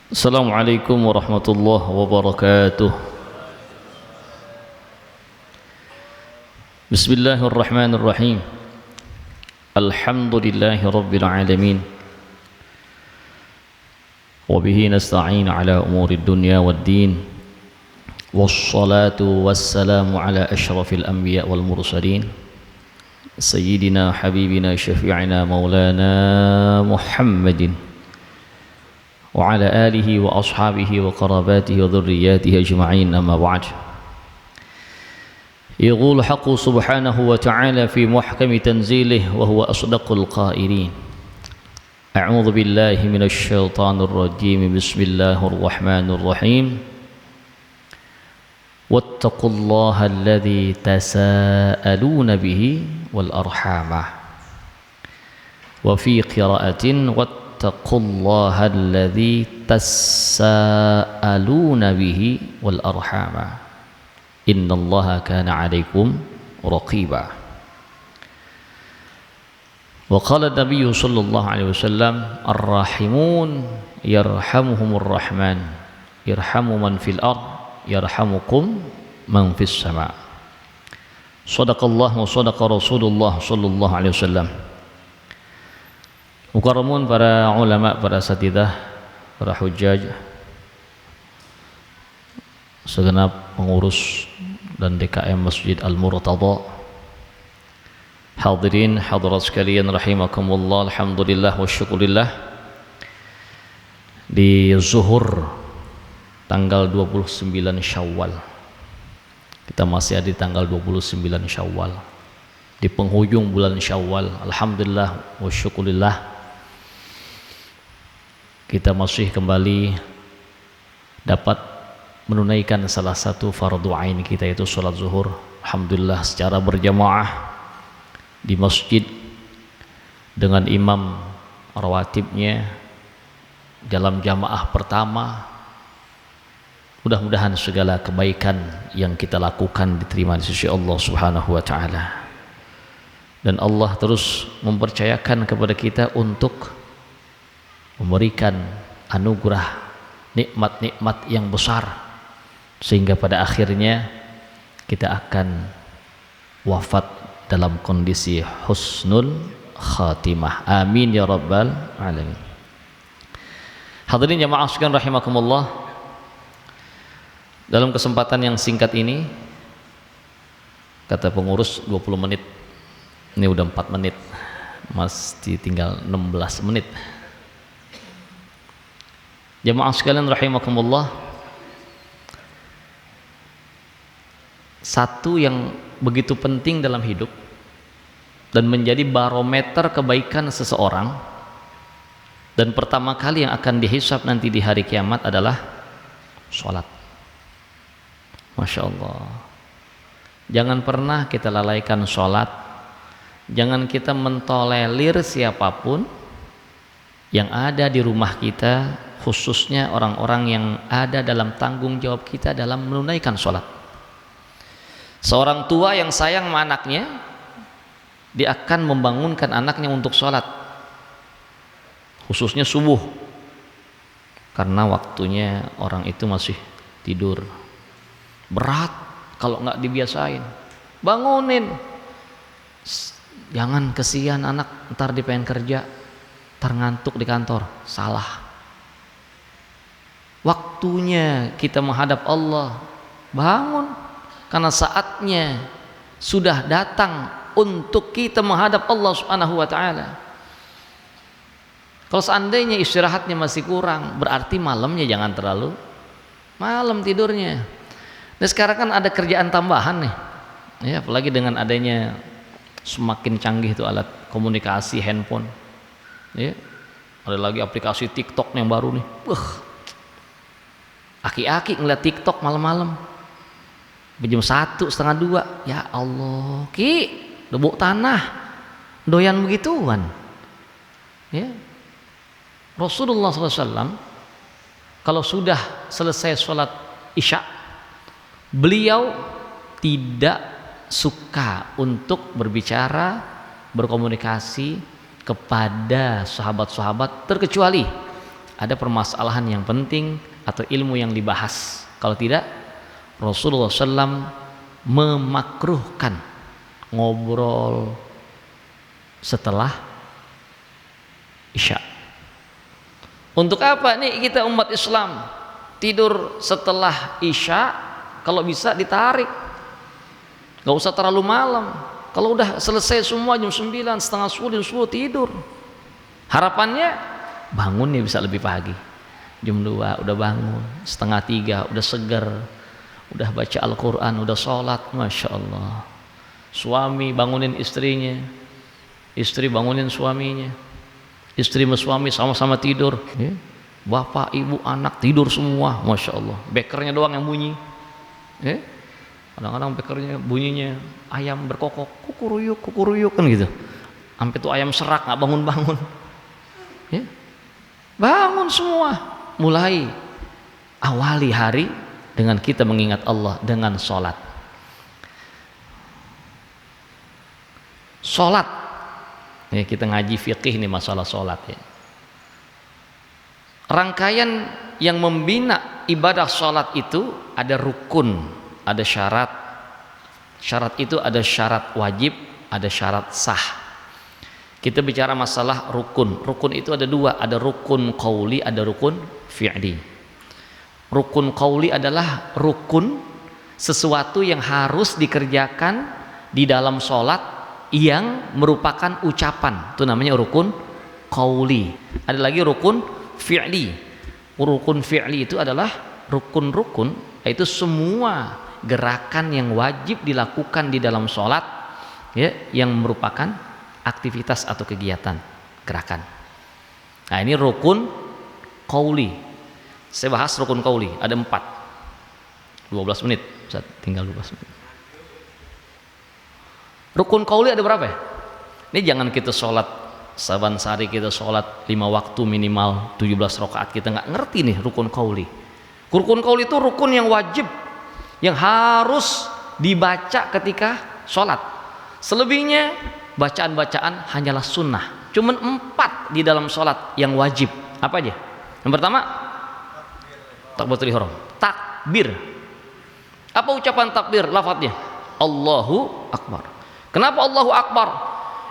Assalamualaikum warahmatullahi wabarakatuh. Bismillahirrahmanirrahim. Alhamdulillahi rabbil alamin. Wa bihi nasta'in ala umuri dunya waddin. Wassalatu wassalamu ala asyrafil anbiya wal mursalin. Sayyidina habibina syafi'ina maulana Muhammadin وعلى آله وأصحابه وقراباته وذرياته أجمعين أما بعد يقول حق سبحانه وتعالى في محكم تنزيله وهو أصدق القائلين أعوذ بالله من الشيطان الرجيم بسم الله الرحمن الرحيم واتقوا الله الذي تساءلون به والأرحام وفي قراءة واتقوا الله الذي تساءلون به والأرحام إن الله كان عليكم رقيبا وقال النبي صلى الله عليه وسلم الراحمون يرحمهم الرحمن يرحم من في الأرض يرحمكم من في السماء صدق الله وصدق رسول الله صلى الله عليه وسلم. Mukarramun, para ulama, para asatidzah, para hujjaj, segenap pengurus dan DKM Masjid Al-Murtada, hadirin hadirat sekalian rahimakumullah, alhamdulillah wa syukurillah. Di zuhur tanggal 29 Syawal, kita masih ada di tanggal 29 Syawal, di penghujung bulan Syawal, alhamdulillah wa syukurillah, kita masih kembali dapat menunaikan salah satu fardu ain kita, yaitu sholat zuhur, alhamdulillah secara berjamaah di masjid dengan imam rawatibnya dalam jamaah pertama. Mudah-mudahan segala kebaikan yang kita lakukan diterima di sisi Allah Subhanahu wa taala, dan Allah terus mempercayakan kepada kita untuk memberikan anugerah nikmat-nikmat yang besar, sehingga pada akhirnya kita akan wafat dalam kondisi husnul khatimah. Amin ya rabbal alamin. Hadirin jamaah sekalian rahimakumullah, dalam kesempatan yang singkat ini, kata pengurus 20 menit, ini udah 4 menit, masih tinggal 16 menit. Jamaah sekalian rahimakumullah, satu yang begitu penting dalam hidup dan menjadi barometer kebaikan seseorang, dan pertama kali yang akan dihisab nanti di hari kiamat adalah sholat. Masya Allah, jangan pernah kita lalaikan sholat. Jangan kita mentolerir siapapun yang ada di rumah kita, khususnya orang-orang yang ada dalam tanggung jawab kita dalam menunaikan sholat. Seorang tua yang sayang sama anaknya, dia akan membangunkan anaknya untuk sholat, khususnya subuh, karena waktunya orang itu masih tidur. Berat kalau nggak dibiasain, bangunin. Jangan kesian anak, ntar dia pengen kerja, ntar ngantuk di kantor. Salah. Waktunya kita menghadap Allah, bangun, karena saatnya sudah datang untuk kita menghadap Allah Subhanahu wa taala. Kalau seandainya istirahatnya masih kurang, berarti malamnya jangan terlalu malam tidurnya. Dan sekarang kan ada kerjaan tambahan nih, ya, apalagi dengan adanya semakin canggih itu alat komunikasi handphone, ya, ada lagi aplikasi TikTok yang baru nih. Aki-aki ngeliat TikTok malam-malam jam 1, setengah 2, ya Allah, ki debuk tanah doyan begituan, ya. Rasulullah SAW kalau sudah selesai sholat isya, beliau tidak suka untuk berbicara, berkomunikasi kepada sahabat-sahabat, terkecuali ada permasalahan yang penting atau ilmu yang dibahas. Kalau tidak, Rasulullah SAW memakruhkan ngobrol setelah Isya. Untuk apa nih kita umat Islam tidur setelah Isya? Kalau bisa ditarik, gak usah terlalu malam. Kalau udah selesai semua jam 9, setengah 10, jam 10 tidur. Harapannya bangunnya bisa lebih pagi. Jam 2 udah bangun, setengah 3 udah seger, udah baca Al-Quran, udah sholat. Masya Allah. Suami bangunin istrinya, istri bangunin suaminya, istri sama suami sama-sama tidur. Bapak, ibu, anak tidur semua. Masya Allah. Bekernya doang yang bunyi. Kadang-kadang bekernya bunyinya ayam berkokok, kukuruyuk kan gitu. Sampai tuh ayam serak nggak bangun-bangun. Bangun semua. Mulai awali hari dengan kita mengingat Allah dengan sholat. Sholat. Kita ngaji fikih nih masalah sholat ya. Rangkaian yang membina ibadah sholat itu ada rukun, ada syarat. Syarat itu ada syarat wajib, ada syarat sah. Kita bicara masalah rukun. Rukun itu ada dua, ada rukun qauli, ada rukun fi'li. Rukun qauli adalah rukun sesuatu yang harus dikerjakan di dalam sholat yang merupakan ucapan. Itu namanya rukun qauli. Ada lagi rukun fi'li. Rukun fi'li itu adalah rukun-rukun, yaitu semua gerakan yang wajib dilakukan di dalam sholat ya, yang merupakan aktivitas atau kegiatan gerakan. Nah ini rukun qauli. Saya bahas rukun qauli, ada 4. 12 menit, tinggal 12 menit. Rukun qauli ada berapa ya? Ini jangan kita sholat saban sehari, kita sholat 5 waktu minimal 17 rakaat, kita nggak ngerti nih rukun qauli. Rukun qauli itu rukun yang wajib, yang harus dibaca ketika sholat. Selebihnya bacaan-bacaan hanyalah sunnah. Cuman 4 di dalam sholat yang wajib. Apa aja? Yang pertama, takbiratul ihram, takbir. Apa ucapan takbir? Lafadznya Allahu Akbar. Kenapa Allahu Akbar?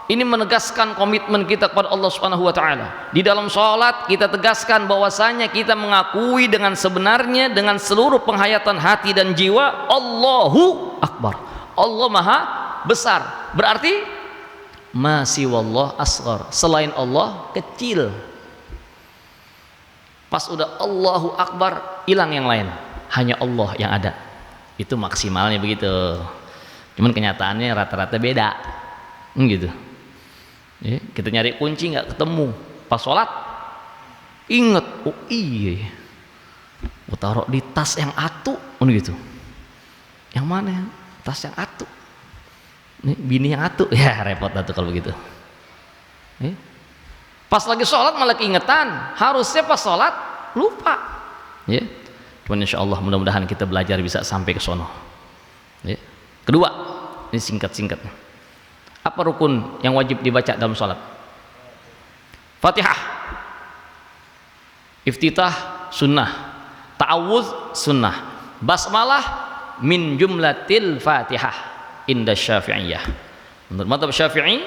Ini menegaskan komitmen kita kepada Allah Subhanahu wa taala. Di dalam salat kita tegaskan bahwasanya kita mengakui dengan sebenarnya dengan seluruh penghayatan hati dan jiwa Allahu Akbar. Allah Maha besar. Berarti masih wallah asghar. Selain Allah kecil. Pas udah Allahu Akbar hilang yang lain. Hanya Allah yang ada. Itu maksimalnya begitu. Cuman kenyataannya rata-rata beda. Gitu. Kita nyari kunci nggak ketemu, pas sholat inget, oh iya gua taruh di tas yang atu gitu. Yang mana tas yang atu? Nih bini yang atu, ya repot atuh kalau begitu. Pas lagi sholat malah keingetan, harusnya pas sholat lupa. Cuman insya Allah mudah-mudahan kita belajar bisa sampai ke sono. Kedua, ini singkat-singkat. Apa rukun yang wajib dibaca dalam sholat? Fatihah, iftitah sunnah, ta'awudz sunnah, basmalah min jumlatil fatihah inda syafi'iyah. Menurut mazhab Syafi'i,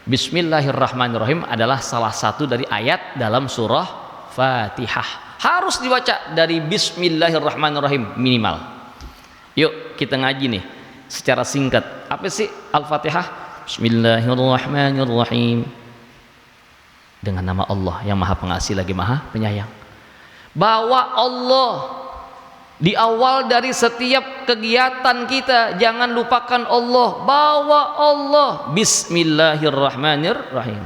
bismillahirrahmanirrahim adalah salah satu dari ayat dalam surah Fatihah. Harus dibaca dari bismillahirrahmanirrahim minimal. Yuk kita ngaji nih secara singkat. Apa sih Al-Fatihah? Bismillahirrahmanirrahim. Dengan nama Allah yang Maha Pengasih lagi Maha Penyayang. Bawa Allah di awal dari setiap kegiatan kita. Jangan lupakan Allah. Bawa Allah. Bismillahirrahmanirrahim.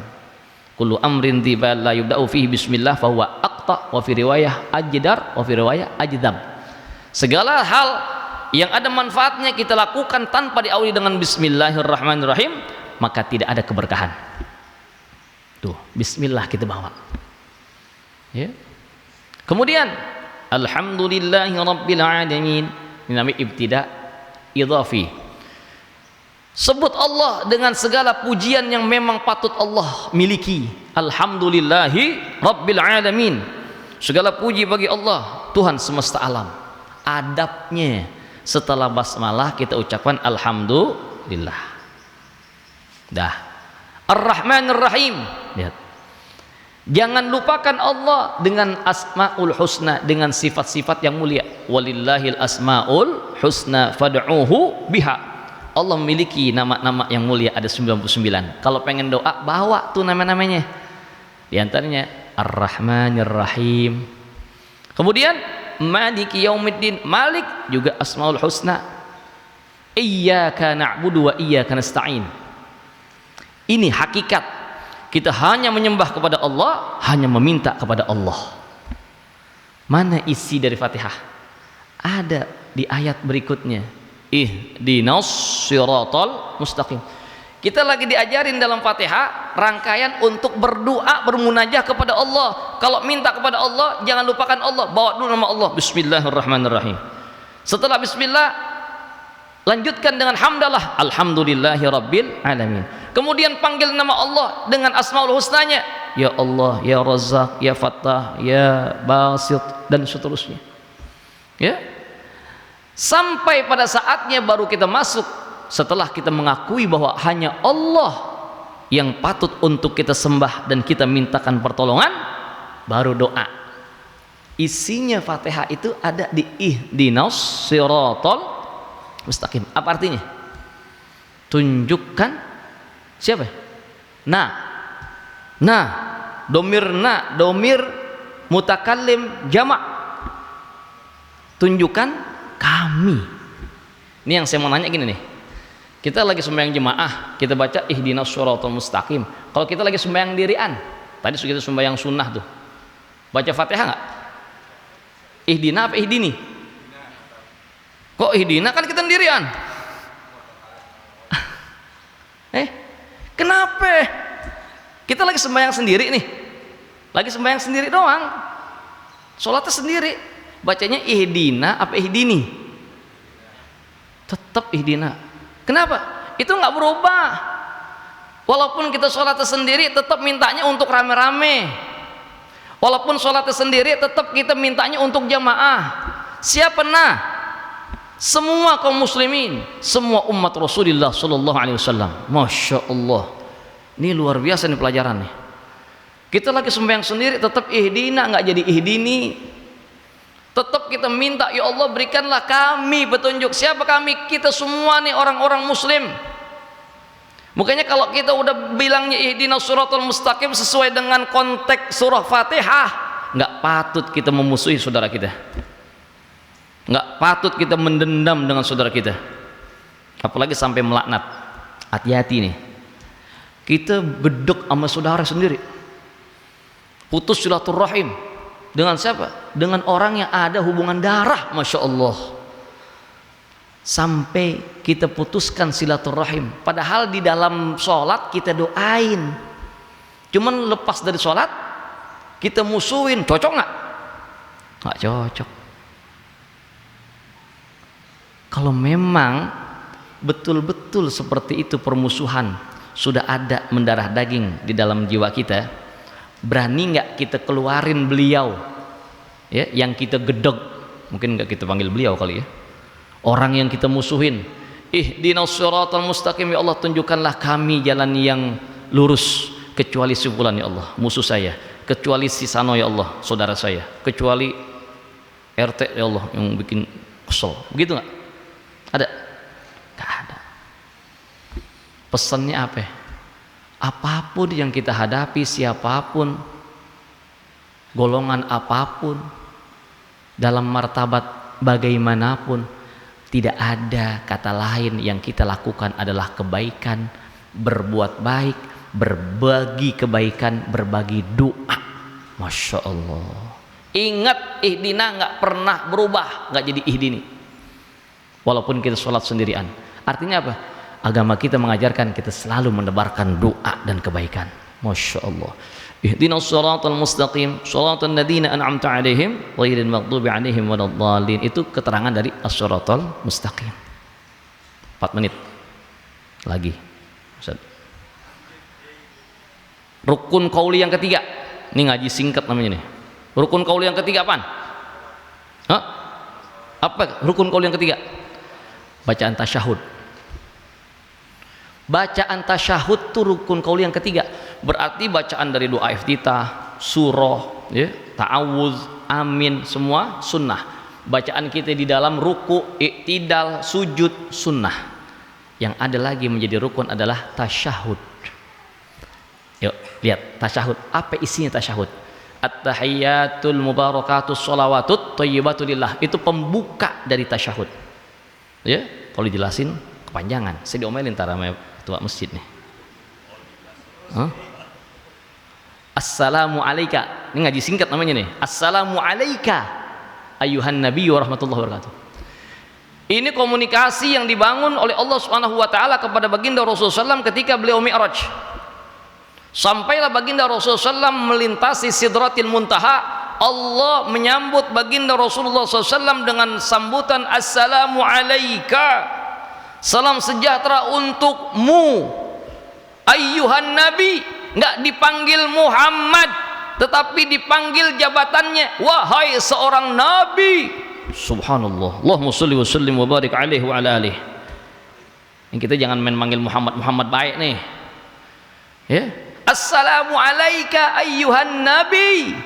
Kullu amrin tiba la yubda'u fihi bismillah fahuwa aqta wa fi riwayah ajdar wa fi riwayah ajdam. Segala hal yang ada manfaatnya kita lakukan tanpa diawali dengan bismillahirrahmanirrahim, maka tidak ada keberkahan. Tuh, bismillah kita bawa. Kemudian alhamdulillahirabbil alamin. Ini namanya ibtida idhafi. Sebut Allah dengan segala pujian yang memang patut Allah miliki. Alhamdulillahi rabbil alamin. Segala puji bagi Allah, Tuhan semesta alam. Adabnya setelah basmalah kita ucapkan alhamdulillah. Dah. Ar-Rahmanir Rahim. Lihat. Jangan lupakan Allah dengan asmaul husna, dengan sifat-sifat yang mulia. Walillahil asmaul husna fad'uhu biha. Allah memiliki nama-nama yang mulia, ada 99. Kalau pengen doa, bawa tuh nama-namanya. Di antaranya Ar-Rahmanir Rahim. Kemudian Maliki Yaumiddin, Malik juga asmaul husna. Iyyaka na'budu wa iyyaka nasta'in. Ini hakikat. Kita hanya menyembah kepada Allah, hanya meminta kepada Allah. Mana isi dari Fatihah? Ada di ayat berikutnya. Ihdinas siratal mustaqim. Kita lagi diajarin dalam Fatihah rangkaian untuk berdoa, bermunajah kepada Allah. Kalau minta kepada Allah, jangan lupakan Allah. Bawa dulu nama Allah. Bismillahirrahmanirrahim. Setelah bismillah, lanjutkan dengan hamdalah. Alhamdulillahirabbil alamin. Kemudian panggil nama Allah dengan asmaul husnanya. Ya Allah, ya Razzaq, ya Fattah, ya Basit, dan seterusnya. Ya. Sampai pada saatnya baru kita masuk, setelah kita mengakui bahwa hanya Allah yang patut untuk kita sembah dan kita mintakan pertolongan, baru doa. Isinya Fatihah itu ada di ihdinas siratal mustaqim. Apa artinya? Tunjukkan siapa? Nah, domir mutakallim jamak. Tunjukkan kami. Ini yang saya mau nanya gini nih. Kita lagi sembahyang jemaah, kita baca ihdinas siratal mustaqim. Kalau kita lagi sembahyang dirian, tadi kita sembahyang sunnah tuh, baca Fatihah nggak? Ihdina apa ihdini? Kok ihdina, kan kita sendirian? Kenapa? Kita lagi sembahyang sendiri nih, lagi sembahyang sendiri doang, sholatnya sendiri. Bacanya ihdina apa ihdini? Tetap ihdina. Kenapa? Itu nggak berubah. Walaupun kita sholatnya sendiri, tetap mintanya untuk rame-rame. Walaupun sholatnya sendiri, tetap kita mintanya untuk jamaah. Siapa nah? Semua kaum muslimin, semua umat Rasulullah Sallallahu Alaihi Wasallam. Masya Allah. Ini luar biasa nih pelajaran nih. Kita lagi sembahyang sendiri, tetap ihdina, nggak jadi ihdini. Tetap kita minta, ya Allah berikanlah kami petunjuk. Siapa kami? Kita semua nih orang-orang muslim. Makanya kalau kita udah bilangnya ihdinas siratal mustaqim sesuai dengan konteks surah Fatihah, nggak patut kita memusuhi saudara kita, nggak patut kita mendendam dengan saudara kita, apalagi sampai melaknat. Hati-hati nih, kita bedek sama saudara sendiri, putus silaturahim. Dengan siapa? Dengan orang yang ada hubungan darah, Masya Allah. Sampai kita putuskan silaturahim. Padahal di dalam sholat kita doain. Cuman lepas dari sholat kita musuhin. Cocok nggak? Nggak cocok. Kalau memang betul-betul seperti itu permusuhan sudah ada mendarah daging di dalam jiwa kita, berani nggak kita keluarin beliau ya, yang kita gedeg, mungkin nggak kita panggil beliau kali ya, orang yang kita musuhin. Ihdinas siratal mustaqim, ya Allah tunjukkanlah kami jalan yang lurus, kecuali si fulan ya Allah musuh saya, kecuali si Sano ya Allah saudara saya, kecuali RT ya Allah yang bikin kesel. Begitu nggak? Ada? Nggak ada. Pesannya apa? Apapun yang kita hadapi, siapapun, golongan apapun, dalam martabat bagaimanapun, tidak ada kata lain yang kita lakukan adalah kebaikan, berbuat baik, berbagi kebaikan, berbagi doa. Masya Allah. Ingat, ihdina nggak pernah berubah, nggak jadi ihdini. Walaupun kita sholat sendirian. Artinya apa? Agama kita mengajarkan kita selalu menebarkan doa dan kebaikan. Masya Allah. Ihdinas siratal mustaqim, siratal ladzina an'amta 'alaihim ghairil maghdubi 'alaihim waladdallin. Itu keterangan dari as-siratal mustaqim. 4 menit lagi. Ustaz. Rukun qauli yang ketiga. Ini ngaji singkat namanya nih. Rukun qauli yang ketiga apaan? Hah? Apa rukun qauli yang ketiga? Bacaan tasyahud. Bacaan tasyahud itu rukun qauli yang ketiga. Berarti bacaan dari doa iftitah, surah, ya, ta'awuz, amin, semua sunnah. Bacaan kita di dalam ruku, i'tidal, sujud, sunnah. Yang ada lagi menjadi rukun adalah tasyahud. Yuk lihat tasyahud, apa isinya tasyahud? At-tahiyyatul mubarakatus sholawatut thayyibatu lillah, itu pembuka dari tasyahud. Ya, kalau dijelasin kepanjangan, saya diomelin tara sama ketua masjid nih. Assalamu alayka, ini ngaji singkat namanya nih. Assalamu alayka ayyuhan nabiyyu warahmatullahi wabarakatuh. Ini komunikasi yang dibangun oleh Allah Subhanahu wa taala kepada baginda Rasulullah SAW ketika beliau Mi'raj. Sampailah baginda Rasulullah SAW melintasi Sidratil Muntaha, Allah menyambut baginda Rasulullah SAW dengan sambutan Assalamu alayka, salam sejahtera untukmu ayyuhan nabi. Nggak dipanggil Muhammad, tetapi dipanggil jabatannya, wahai seorang nabi. Subhanallah. Allahumma sholli wa sallim wa barik alaihi wa ala alihi. Yang kita jangan main manggil Muhammad baik nih, ya. Assalamu alayka ayyuhan nabi.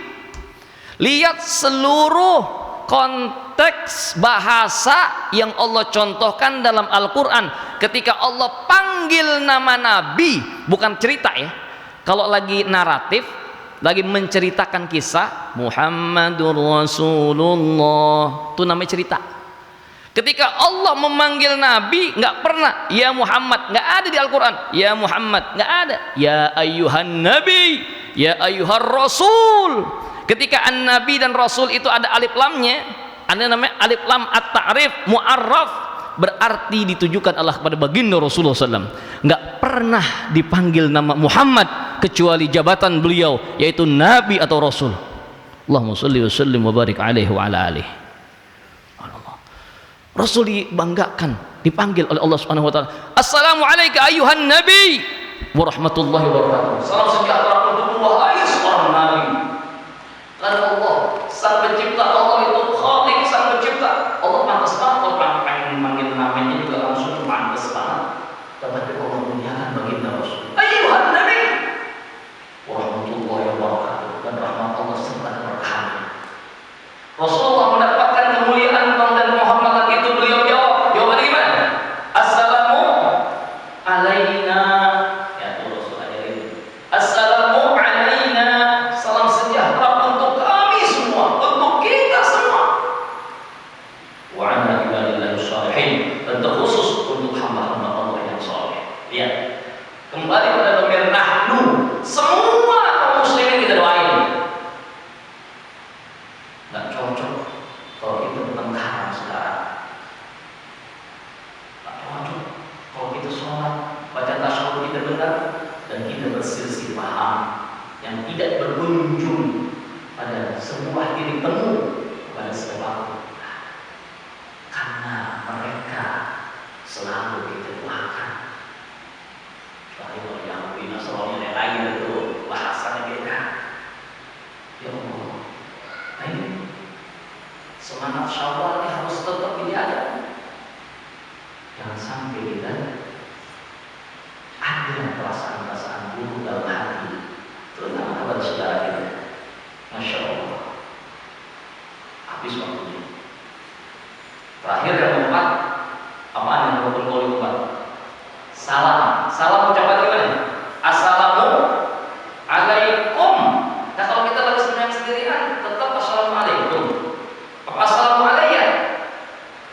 Lihat seluruh konteks bahasa yang Allah contohkan dalam Al-Quran. Ketika Allah panggil nama nabi, bukan cerita ya. Kalau lagi naratif, lagi menceritakan kisah, Muhammadur Rasulullah, itu namanya cerita. Ketika Allah memanggil Nabi, nggak pernah ya Muhammad, nggak ada di Al-Quran. Ya Muhammad, nggak ada. Ya ayyuhan Nabi, ya ayyuhar Rasul. Ketika an-Nabi dan Rasul itu ada alif lamnya, ada namanya alif lam at-ta'rif mu'arraf, berarti ditujukan Allah kepada baginda Rasulullah SAW. Nggak pernah dipanggil nama Muhammad kecuali jabatan beliau, yaitu Nabi atau Rasul. Allahumma sholli wa sallim wa barik alaihi wa ala alihi. Rasul dibanggakan, dipanggil oleh Allah Subhanahu wa taala. Assalamu alayka ayyuhan nabi wa rahmatullahi wa barakatuh. Salam sejahtera untuk wahai seorang nabi. Lalu Allah, sang pencipta, Allah itu khaliq, sang pencipta. Allah pantas banget kalau pengen manggil namanya juga langsung pantas banget. Tetapi Allah memuliakan baginda Rasul. Ayyuhan nabi wa rahmatullahi wa barakatuh, dan rahmat Allah serta keberkahannya. Rasulullah mendapatkan kemuliaan dan Muhammad itu, beliau jawab, jawabannya gimana? Assalamu alaina, ya itu Rasul ajarin. Assalamu alaina, salam sejahtera untuk kami semua, untuk kita semua. Wa ala ibadillahi shalihin, dan terkhusus untuk hamba-hamba Allah yang saleh. Lihat, kembali pada domir nahnu, semua kaum muslimin kita doain. Nggak cocok kalau kita bertengkar sekarang. Nggak cocok kalau kita sholat, baca tasyahud kita benar, dan kita berselisih paham yang tidak berkunjung pada sebuah titik temu pada sebab karena mereka selalu kita doakan. Kalau Yahudi Nasrani lagi itu bahasanya beda. Ya Allah, ini semangat Syawal harus tetap dijaga. Jangan sampai kita ada perasaan-perasaan buruk dalam hati, terutama kepada saudara kita. Masya Allah, habis waktunya. Terakhir yang keempat, apaan yang rukun qauli keempat? Salam. Salam ucapan gimana? Assalamu alaikum. Nah kalau kita lagi sendirian, tetap assalamualaikum. Assalamualaikum.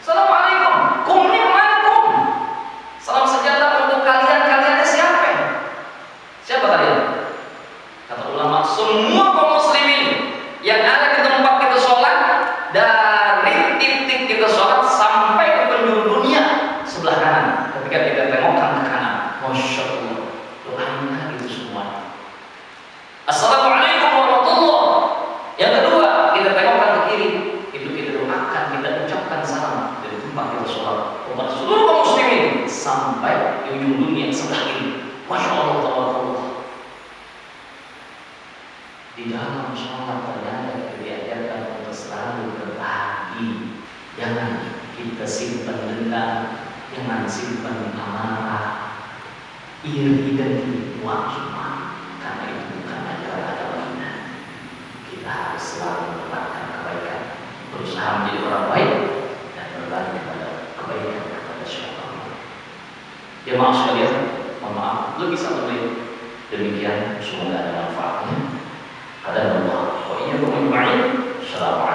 Assalamualaikum. Kumnya kemana kum? Salam sejahtera untuk kalian. Kaliannya siapa? Siapa kalian? Kata ulama, semua kaum muslimin yang ada di tempat kita sholat, dari titik kita sholat sampai ke penjuru dunia sebelah kanan. Ketika kita tengokkan ke kanan, masya Allah, doainlah itu semua. Assalamualaikum warahmatullahi. Yang kedua, kita tengokkan ke kiri. Kita ucapkan salam dari tempat kita sholat kepada seluruh kaum muslimin sampai di ujung dunia sebelah ini. Masya Allah, tabarakallah. Di dalam sholat ternyata kita diajarkan untuk selalu berbagi. Jangan kita simpan dendam, jangan simpan amarah, iri dan muak semua, karena itu bukan ajaran agama kita. Kita harus selalu mendapatkan kebaikan, berusaha menjadi orang baik dan berbagi pada kebaikan kepada siapapun. Jemaah sekalian, mohon maaf, lebih 1 menit. Demikian, semoga ada manfaatnya. Ada Allah. Wa iyyakum ajma'in. Assalamualaikum.